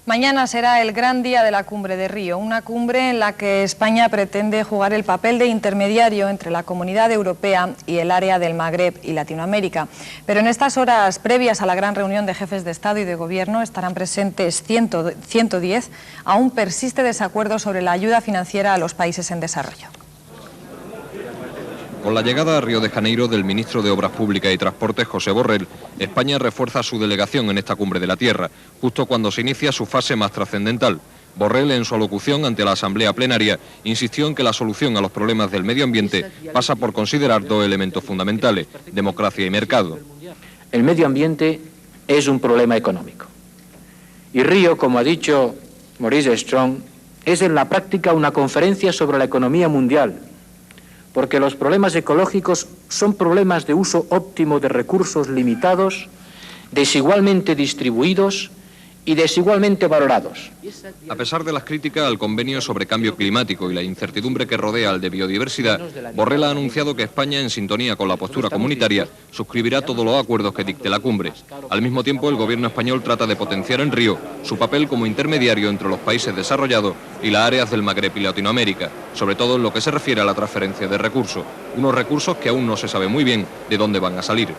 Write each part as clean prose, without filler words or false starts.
Mañana será el gran día de la Cumbre de Río, una cumbre en la que España pretende jugar el papel de intermediario entre la Comunidad Europea y el área del Magreb y Latinoamérica. Pero en estas horas previas a la gran reunión de jefes de Estado y de Gobierno estarán presentes 110. Aún persiste desacuerdo sobre la ayuda financiera a los países en desarrollo. Con la llegada a Río de Janeiro del ministro de Obras Públicas y Transportes, José Borrell, España refuerza su delegación en esta Cumbre de la Tierra, justo cuando se inicia su fase más trascendental. Borrell, en su alocución ante la Asamblea Plenaria, insistió en que la solución a los problemas del medio ambiente pasa por considerar dos elementos fundamentales: democracia y mercado. El medio ambiente es un problema económico. Y Río, como ha dicho Maurice Strong, es en la práctica una conferencia sobre la economía mundial, porque los problemas ecológicos son problemas de uso óptimo de recursos limitados, desigualmente distribuidos y desigualmente valorados. A pesar de las críticas al convenio sobre cambio climático y la incertidumbre que rodea al de biodiversidad, Borrell ha anunciado que España, en sintonía con la postura comunitaria, suscribirá todos los acuerdos que dicte la cumbre. Al mismo tiempo, el gobierno español trata de potenciar en Río su papel como intermediario entre los países desarrollados y las áreas del Magreb y Latinoamérica, sobre todo en lo que se refiere a la transferencia de recursos, unos recursos que aún no se sabe muy bien de dónde van a salir.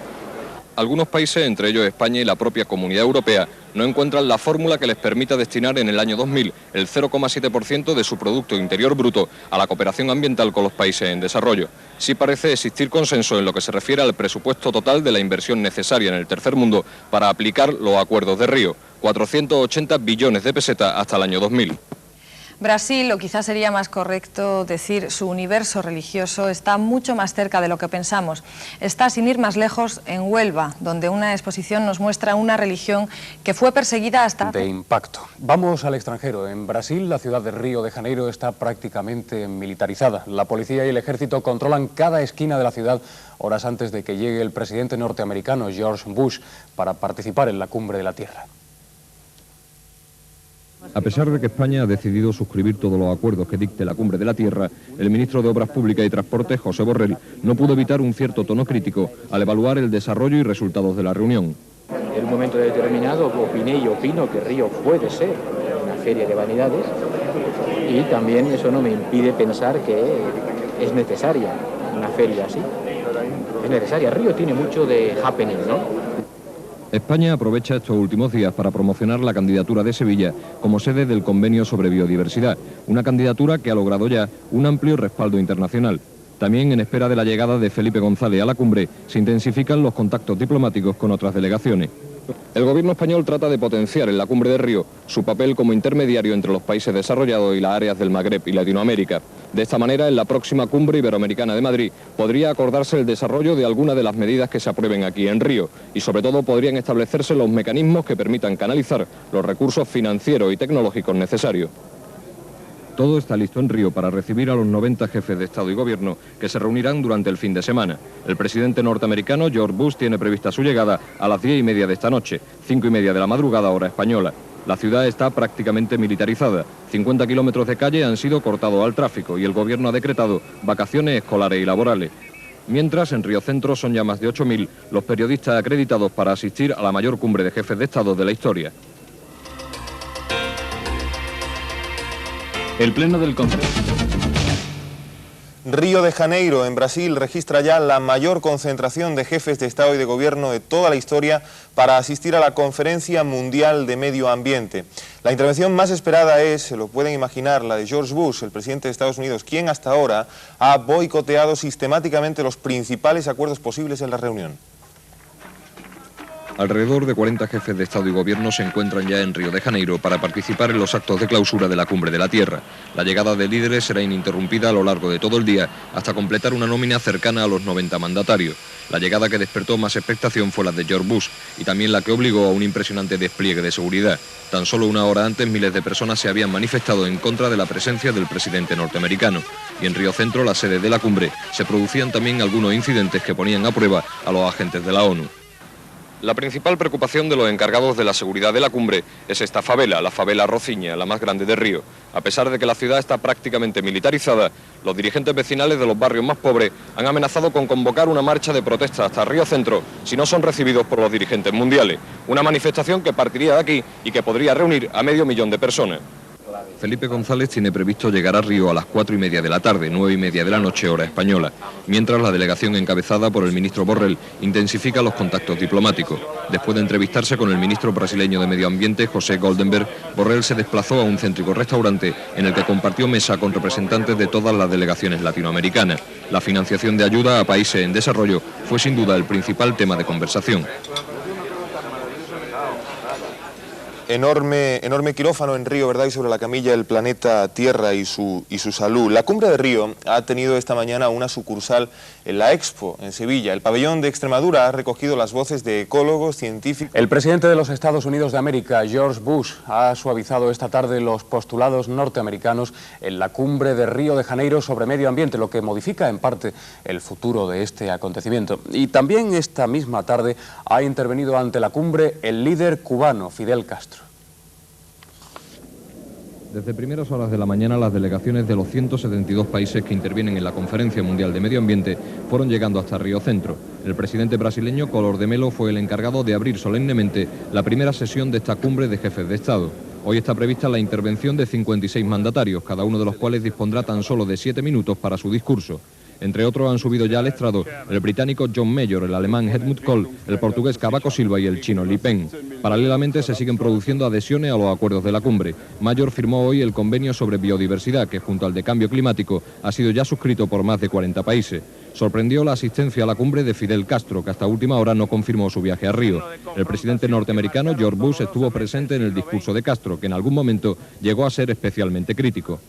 Algunos países, entre ellos España y la propia Comunidad Europea, no encuentran la fórmula que les permita destinar en el año 2000 el 0,7% de su Producto Interior Bruto a la cooperación ambiental con los países en desarrollo. Sí parece existir consenso en lo que se refiere al presupuesto total de la inversión necesaria en el tercer mundo para aplicar los acuerdos de Río: 480 billones de pesetas hasta el año 2000. Brasil, o quizás sería más correcto decir su universo religioso, está mucho más cerca de lo que pensamos. Está, sin ir más lejos, en Huelva, donde una exposición nos muestra una religión que fue perseguida hasta... de impacto. Vamos al extranjero. En Brasil, la ciudad de Río de Janeiro está prácticamente militarizada. La policía y el ejército controlan cada esquina de la ciudad horas antes de que llegue el presidente norteamericano George Bush para participar en la Cumbre de la Tierra. A pesar de que España ha decidido suscribir todos los acuerdos que dicte la Cumbre de la Tierra, el ministro de Obras Públicas y Transportes, José Borrell, no pudo evitar un cierto tono crítico al evaluar el desarrollo y resultados de la reunión. En un momento determinado opiné y opino que Río puede ser una feria de vanidades, y también eso no me impide pensar que es necesaria una feria así. Es necesaria. Río tiene mucho de happening, ¿no? España aprovecha estos últimos días para promocionar la candidatura de Sevilla como sede del Convenio sobre Biodiversidad, una candidatura que ha logrado ya un amplio respaldo internacional. También, en espera de la llegada de Felipe González a la cumbre, se intensifican los contactos diplomáticos con otras delegaciones. El gobierno español trata de potenciar en la Cumbre de Río su papel como intermediario entre los países desarrollados y las áreas del Magreb y Latinoamérica. De esta manera, en la próxima Cumbre Iberoamericana de Madrid podría acordarse el desarrollo de algunas de las medidas que se aprueben aquí en Río, y sobre todo podrían establecerse los mecanismos que permitan canalizar los recursos financieros y tecnológicos necesarios. Todo está listo en Río para recibir a los 90 jefes de Estado y Gobierno que se reunirán durante el fin de semana. El presidente norteamericano George Bush tiene prevista su llegada a las 10:30 de esta noche, 5:30 de la madrugada hora española. La ciudad está prácticamente militarizada. 50 kilómetros de calle han sido cortados al tráfico y el gobierno ha decretado vacaciones escolares y laborales. Mientras, en Río Centro son ya más de 8.000 los periodistas acreditados para asistir a la mayor cumbre de jefes de Estado de la historia. El Pleno del Congreso. Río de Janeiro, en Brasil, registra ya la mayor concentración de jefes de Estado y de Gobierno de toda la historia para asistir a la Conferencia Mundial de Medio Ambiente. La intervención más esperada es, se lo pueden imaginar, la de George Bush, el presidente de Estados Unidos, quien hasta ahora ha boicoteado sistemáticamente los principales acuerdos posibles en la reunión. Alrededor de 40 jefes de Estado y Gobierno se encuentran ya en Río de Janeiro para participar en los actos de clausura de la Cumbre de la Tierra. La llegada de líderes será ininterrumpida a lo largo de todo el día hasta completar una nómina cercana a los 90 mandatarios. La llegada que despertó más expectación fue la de George Bush y también la que obligó a un impresionante despliegue de seguridad. Tan solo una hora antes, miles de personas se habían manifestado en contra de la presencia del presidente norteamericano. Y en Río Centro, la sede de la cumbre, se producían también algunos incidentes que ponían a prueba a los agentes de la ONU. La principal preocupación de los encargados de la seguridad de la cumbre es esta favela, la favela Rociña, la más grande de Río. A pesar de que la ciudad está prácticamente militarizada, los dirigentes vecinales de los barrios más pobres han amenazado con convocar una marcha de protesta hasta Río Centro si no son recibidos por los dirigentes mundiales. Una manifestación que partiría de aquí y que podría reunir a 500.000 de personas. Felipe González tiene previsto llegar a Río a las 4:30 de la tarde, 9:30 de la noche, hora española, mientras la delegación encabezada por el ministro Borrell intensifica los contactos diplomáticos. Después de entrevistarse con el ministro brasileño de Medio Ambiente, José Goldenberg, Borrell se desplazó a un céntrico restaurante en el que compartió mesa con representantes de todas las delegaciones latinoamericanas. La financiación de ayuda a países en desarrollo fue sin duda el principal tema de conversación. Enorme quirófano en Río, ¿verdad? Y sobre la camilla el planeta Tierra y su salud. La cumbre de Río ha tenido esta mañana una sucursal en la Expo, en Sevilla. El pabellón de Extremadura ha recogido las voces de ecólogos, científicos. El presidente de los Estados Unidos de América, George Bush, ha suavizado esta tarde los postulados norteamericanos en la cumbre de Río de Janeiro sobre medio ambiente, lo que modifica en parte el futuro de este acontecimiento. Y también esta misma tarde ha intervenido ante la cumbre el líder cubano, Fidel Castro. Desde primeras horas de la mañana, las delegaciones de los 172 países que intervienen en la Conferencia Mundial de Medio Ambiente fueron llegando hasta Río Centro. El presidente brasileño, Collor de Mello, fue el encargado de abrir solemnemente la primera sesión de esta cumbre de jefes de Estado. Hoy está prevista la intervención de 56 mandatarios, cada uno de los cuales dispondrá tan solo de 7 minutos para su discurso. Entre otros han subido ya al estrado el británico John Major, el alemán Helmut Kohl, el portugués Cavaco Silva y el chino Li Peng. Paralelamente se siguen produciendo adhesiones a los acuerdos de la cumbre. Major firmó hoy el convenio sobre biodiversidad, que junto al de cambio climático ha sido ya suscrito por más de 40 países. Sorprendió la asistencia a la cumbre de Fidel Castro, que hasta última hora no confirmó su viaje a Río. El presidente norteamericano George Bush estuvo presente en el discurso de Castro, que en algún momento llegó a ser especialmente crítico.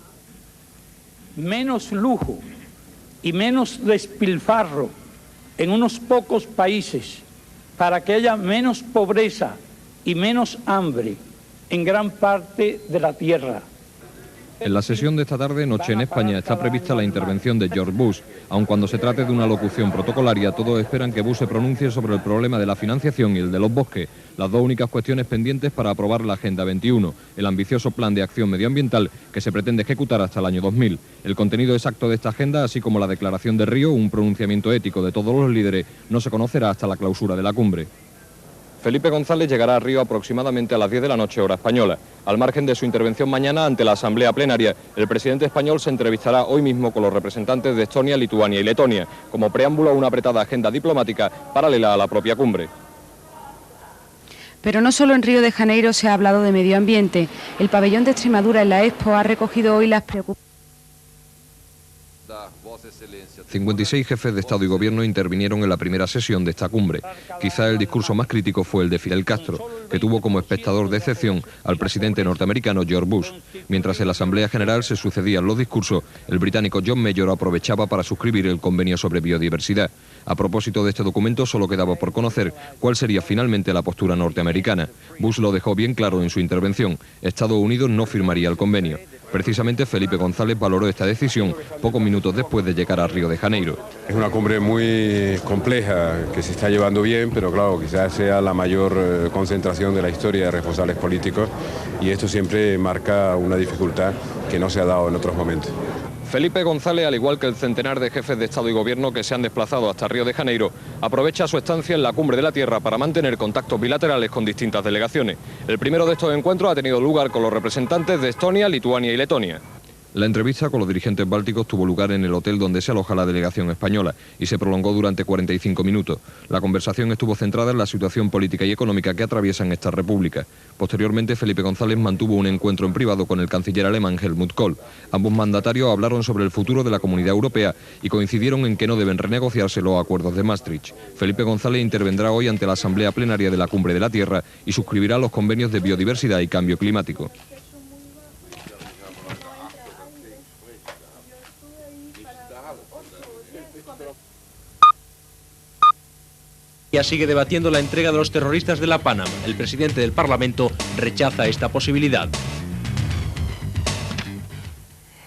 Menos lujo y menos despilfarro en unos pocos países para que haya menos pobreza y menos hambre en gran parte de la tierra. En la sesión de esta tarde, Noche en España, está prevista la intervención de George Bush. Aun cuando se trate de una locución protocolaria, todos esperan que Bush se pronuncie sobre el problema de la financiación y el de los bosques, las dos únicas cuestiones pendientes para aprobar la Agenda 21, el ambicioso plan de acción medioambiental que se pretende ejecutar hasta el año 2000. El contenido exacto de esta agenda, así como la declaración de Río, un pronunciamiento ético de todos los líderes, no se conocerá hasta la clausura de la cumbre. Felipe González llegará a Río aproximadamente a las 10 de la noche, hora española. Al margen de su intervención mañana ante la Asamblea Plenaria, el presidente español se entrevistará hoy mismo con los representantes de Estonia, Lituania y Letonia, como preámbulo a una apretada agenda diplomática paralela a la propia cumbre. Pero no solo en Río de Janeiro se ha hablado de medio ambiente. El pabellón de Extremadura en la Expo ha recogido hoy las preocupaciones. 56 jefes de Estado y Gobierno intervinieron en la primera sesión de esta cumbre. Quizá el discurso más crítico fue el de Fidel Castro, que tuvo como espectador de excepción al presidente norteamericano George Bush. Mientras en la Asamblea General se sucedían los discursos, el británico John Major aprovechaba para suscribir el convenio sobre biodiversidad. A propósito de este documento, solo quedaba por conocer cuál sería finalmente la postura norteamericana. Bush lo dejó bien claro en su intervención: Estados Unidos no firmaría el convenio. Precisamente Felipe González valoró esta decisión pocos minutos después de llegar a Río de Janeiro. Es una cumbre muy compleja que se está llevando bien, pero claro, quizás sea la mayor concentración de la historia de responsables políticos, y esto siempre marca una dificultad que no se ha dado en otros momentos. Felipe González, al igual que el centenar de jefes de Estado y Gobierno que se han desplazado hasta Río de Janeiro, aprovecha su estancia en la Cumbre de la Tierra para mantener contactos bilaterales con distintas delegaciones. El primero de estos encuentros ha tenido lugar con los representantes de Estonia, Lituania y Letonia. La entrevista con los dirigentes bálticos tuvo lugar en el hotel donde se aloja la delegación española y se prolongó durante 45 minutos. La conversación estuvo centrada en la situación política y económica que atraviesan estas repúblicas. Posteriormente, Felipe González mantuvo un encuentro en privado con el canciller alemán Helmut Kohl. Ambos mandatarios hablaron sobre el futuro de la Comunidad Europea y coincidieron en que no deben renegociarse los acuerdos de Maastricht. Felipe González intervendrá hoy ante la Asamblea Plenaria de la Cumbre de la Tierra y suscribirá los convenios de biodiversidad y cambio climático. Ya sigue debatiendo la entrega de los terroristas de la Panam. El presidente del Parlamento rechaza esta posibilidad.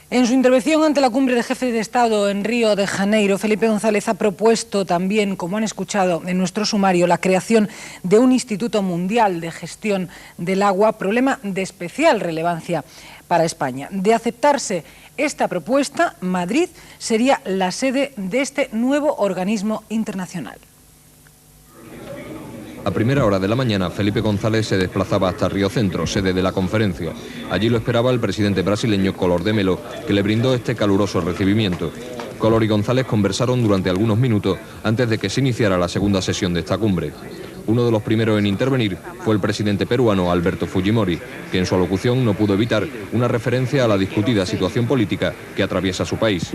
En su intervención ante la cumbre de jefes de Estado en Río de Janeiro, Felipe González ha propuesto también, como han escuchado en nuestro sumario, la creación de un Instituto Mundial de Gestión del Agua, problema de especial relevancia para España. De aceptarse esta propuesta, Madrid sería la sede de este nuevo organismo internacional. A primera hora de la mañana, Felipe González se desplazaba hasta Río Centro, sede de la conferencia. Allí lo esperaba el presidente brasileño Collor de Mello, que le brindó este caluroso recibimiento. Collor y González conversaron durante algunos minutos antes de que se iniciara la segunda sesión de esta cumbre. Uno de los primeros en intervenir fue el presidente peruano Alberto Fujimori, que en su alocución no pudo evitar una referencia a la discutida situación política que atraviesa su país.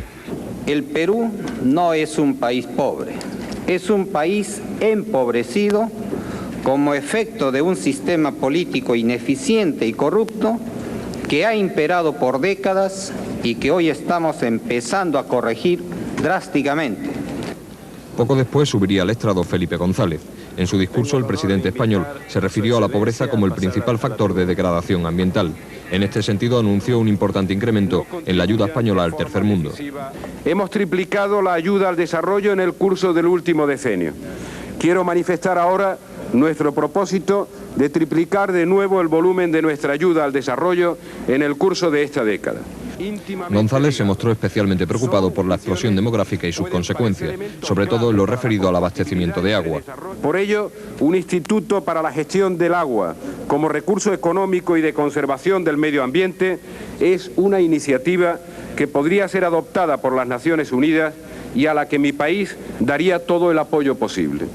El Perú no es un país pobre, es un país empobrecido como efecto de un sistema político ineficiente y corrupto que ha imperado por décadas y que hoy estamos empezando a corregir drásticamente. Poco después subiría al estrado Felipe González. En su discurso, el presidente español se refirió a la pobreza como el principal factor de degradación ambiental. En este sentido, anunció un importante incremento en la ayuda española al tercer mundo. Hemos triplicado la ayuda al desarrollo en el curso del último decenio. Quiero manifestar ahora nuestro propósito de triplicar de nuevo el volumen de nuestra ayuda al desarrollo en el curso de esta década. González se mostró especialmente preocupado por la explosión demográfica y sus consecuencias, sobre todo en lo referido al abastecimiento de agua. Por ello, un instituto para la gestión del agua como recurso económico y de conservación del medio ambiente es una iniciativa que podría ser adoptada por las Naciones Unidas y a la que mi país daría todo el apoyo posible.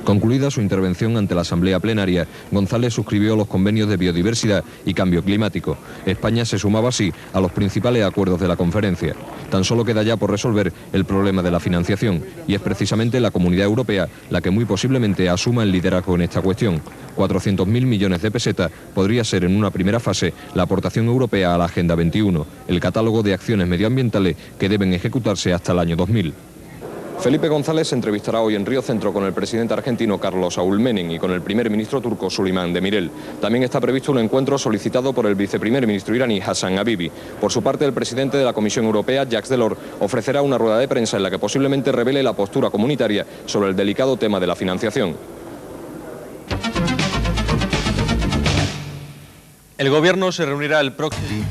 Concluida su intervención ante la Asamblea Plenaria, González suscribió los convenios de biodiversidad y cambio climático. España se sumaba así a los principales acuerdos de la conferencia. Tan solo queda ya por resolver el problema de la financiación, y es precisamente la Comunidad Europea la que muy posiblemente asuma el liderazgo en esta cuestión. 400.000 millones de pesetas podría ser en una primera fase la aportación europea a la Agenda 21, el catálogo de acciones medioambientales que deben ejecutarse hasta el año 2000. Felipe González se entrevistará hoy en Río Centro con el presidente argentino Carlos Saúl Menem y con el primer ministro turco Süleyman Demirel. También está previsto un encuentro solicitado por el viceprimer ministro iraní Hassan Habibi. Por su parte, el presidente de la Comisión Europea, Jacques Delors, ofrecerá una rueda de prensa en la que posiblemente revele la postura comunitaria sobre el delicado tema de la financiación. El gobierno se reunirá el próximo...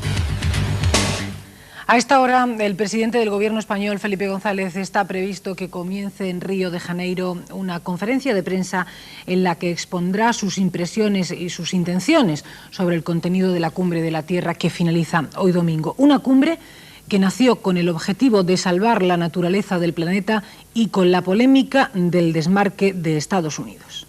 A esta hora, el presidente del Gobierno español, Felipe González, está previsto que comience en Río de Janeiro una conferencia de prensa en la que expondrá sus impresiones y sus intenciones sobre el contenido de la Cumbre de la Tierra que finaliza hoy domingo. Una cumbre que nació con el objetivo de salvar la naturaleza del planeta y con la polémica del desmarque de Estados Unidos.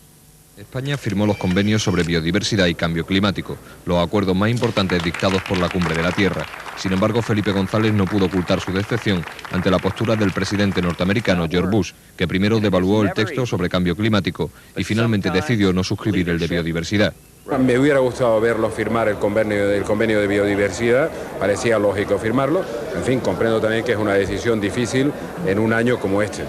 España firmó los convenios sobre biodiversidad y cambio climático, los acuerdos más importantes dictados por la Cumbre de la Tierra. Sin embargo, Felipe González no pudo ocultar su decepción ante la postura del presidente norteamericano George Bush, que primero devaluó el texto sobre cambio climático y finalmente decidió no suscribir el de biodiversidad. Me hubiera gustado verlo firmar el convenio de biodiversidad, parecía lógico firmarlo. En fin, comprendo también que es una decisión difícil en un año como este.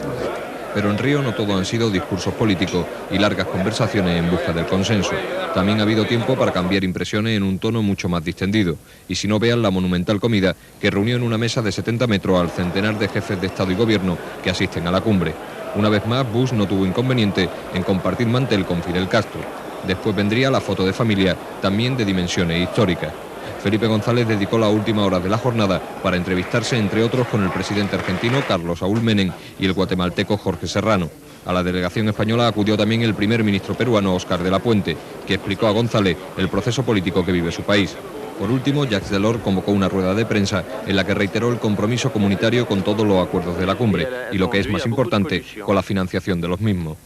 Pero en Río no todo han sido discursos políticos y largas conversaciones en busca del consenso. También ha habido tiempo para cambiar impresiones en un tono mucho más distendido. Y si no, vean la monumental comida que reunió en una mesa de 70 metros al centenar de jefes de Estado y Gobierno que asisten a la cumbre. Una vez más, Bush no tuvo inconveniente en compartir mantel con Fidel Castro. Después vendría la foto de familia, también de dimensiones históricas. Felipe González dedicó las últimas horas de la jornada para entrevistarse, entre otros, con el presidente argentino Carlos Saúl Menem y el guatemalteco Jorge Serrano. A la delegación española acudió también el primer ministro peruano Óscar de la Puente, que explicó a González el proceso político que vive su país. Por último, Jacques Delors convocó una rueda de prensa en la que reiteró el compromiso comunitario con todos los acuerdos de la cumbre y, lo que es más importante, con la financiación de los mismos.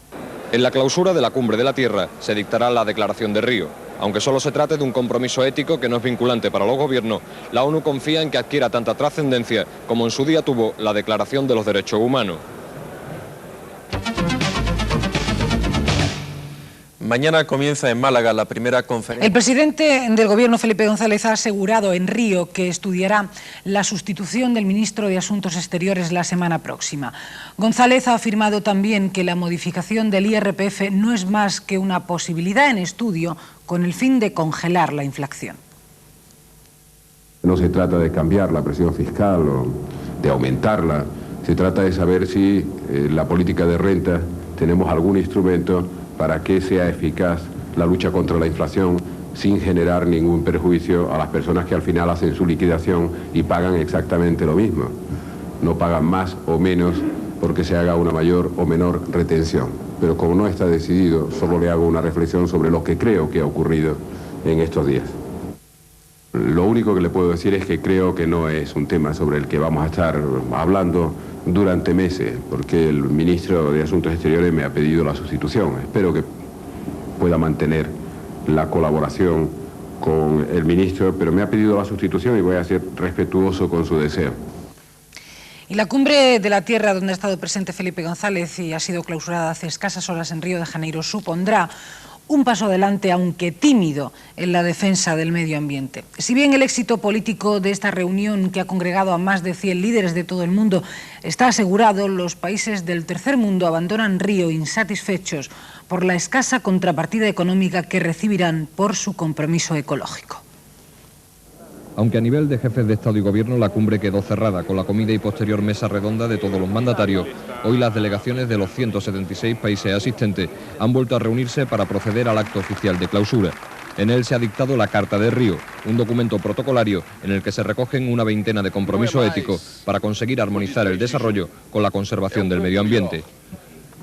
En la clausura de la Cumbre de la Tierra se dictará la Declaración de Río. Aunque solo se trate de un compromiso ético que no es vinculante para los gobiernos, la ONU confía en que adquiera tanta trascendencia como en su día tuvo la Declaración de los Derechos Humanos. Mañana comienza en Málaga la primera conferencia. El presidente del Gobierno, Felipe González, ha asegurado en Río que estudiará la sustitución del ministro de Asuntos Exteriores la semana próxima. González ha afirmado también que la modificación del IRPF no es más que una posibilidad en estudio con el fin de congelar la inflación. No se trata de cambiar la presión fiscal o de aumentarla, se trata de saber si la política de renta tenemos algún instrumento para que sea eficaz la lucha contra la inflación sin generar ningún perjuicio a las personas que al final hacen su liquidación y pagan exactamente lo mismo. No pagan más o menos porque se haga una mayor o menor retención. Pero como no está decidido, solo le hago una reflexión sobre lo que creo que ha ocurrido en estos días. Lo único que le puedo decir es que creo que no es un tema sobre el que vamos a estar hablando durante meses, porque el ministro de Asuntos Exteriores me ha pedido la sustitución. Espero que pueda mantener la colaboración con el ministro, pero me ha pedido la sustitución y voy a ser respetuoso con su deseo. Y la cumbre de la Tierra, donde ha estado presente Felipe González y ha sido clausurada hace escasas horas en Río de Janeiro, supondrá un paso adelante, aunque tímido, en la defensa del medio ambiente. Si bien el éxito político de esta reunión, que ha congregado a más de 100 líderes de todo el mundo, está asegurado, los países del tercer mundo abandonan Río insatisfechos por la escasa contrapartida económica que recibirán por su compromiso ecológico. Aunque a nivel de jefes de Estado y Gobierno la cumbre quedó cerrada con la comida y posterior mesa redonda de todos los mandatarios, hoy las delegaciones de los 176 países asistentes han vuelto a reunirse para proceder al acto oficial de clausura. En él se ha dictado la Carta de Río, un documento protocolario en el que se recogen una veintena de compromisos éticos para conseguir armonizar el desarrollo con la conservación del medio ambiente.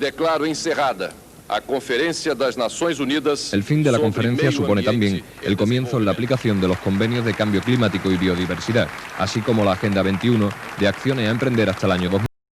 Declaro encerrada a Conferencia de las Naciones Unidas. El fin de la conferencia supone también el comienzo en la aplicación de los convenios de cambio climático y biodiversidad, así como la Agenda 21 de acciones a emprender hasta el año 2000.